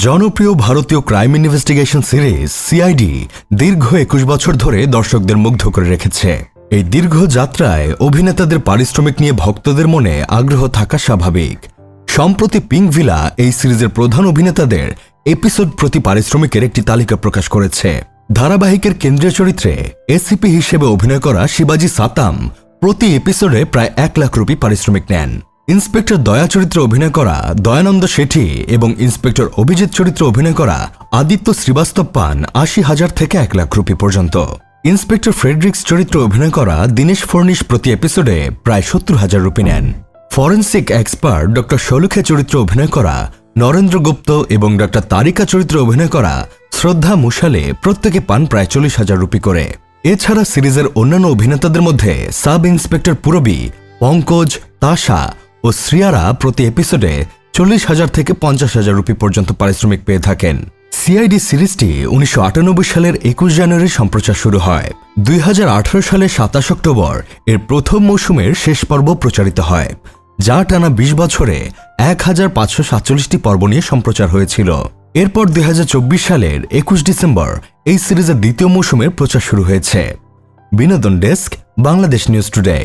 জনপ্রিয় ভারতীয় crime investigation series CID দীর্ঘ ২১ বছর ধরে দর্শকদের মুগ্ধ করে রেখেছে। এই দীর্ঘ যাত্রায় অভিনেতাদের পারিশ্রমিক নিয়ে ভক্তদের মনে আগ্রহ থাকা স্বাভাবিক। সম্প্রতি পিঙ্ক ভিলা এই সিরিজের প্রধান অভিনেতাদের এপিসোড প্রতি পারিশ্রমিকের একটি তালিকা প্রকাশ করেছে। ধারাবাহিকের কেন্দ্রীয় চরিত্রে এসিপি হিসেবে অভিনয় করা শিবাজি সাতাম প্রতি এপিসোডে প্রায় ১ লাখ রুপি পারিশ্রমিক নেন। ইন্সপেক্টর দয়া চরিত্রে অভিনয় করা দয়ানন্দ শেঠি এবং ইন্সপেক্টর অভিজিৎ চরিত্রে অভিনয় করা আদিত্য শ্রীবাস্তব পান ৮০,০০০ থেকে ১ লাখ রুপি পর্যন্ত। ইন্সপেক্টর ফ্রেডরিক্স চরিত্রে অভিনয় করা দীনেশ ফর্নিশ প্রতি এপিসোডে প্রায় ৭০,০০০ রুপি নেন। ফরেন্সিক এক্সপার্ট ডক্টর শলুখে চরিত্রে অভিনয় করা নরেন্দ্র গুপ্ত এবং ডক্টর তারিকা চরিত্রে অভিনয় করা শ্রদ্ধা মুশালে প্রত্যেকে পান প্রায় ৪০,০০০ রুপি করে। এছাড়া সিরিজের অন্যান্য অভিনেতাদের মধ্যে সাব ইন্সপেক্টর পুরবী, পঙ্কজ, তাশা ও শ্রিয়ারা প্রতি এপিসোডে ৪০,০০০ থেকে ৫০,০০০ রুপি পর্যন্ত পারিশ্রমিক পেয়ে থাকেন। সিআইডি সিরিজটি ১৯৯৮ সালের ২১ জানুয়ারি সম্প্রচার শুরু হয়। ২০১৮ সালের ২৭ অক্টোবর এর প্রথম মৌসুমের শেষ পর্ব প্রচারিত হয়, যা টানা ২০ বছরে ১,৫৪৭টি পর্ব নিয়ে সম্প্রচার হয়েছিল। এরপর ২০২৪ সালের ২১ ডিসেম্বর এই সিরিজের দ্বিতীয় মৌসুমের প্রচার শুরু হয়েছে। বিনোদন ডেস্ক, বাংলাদেশ নিউজ টুডে।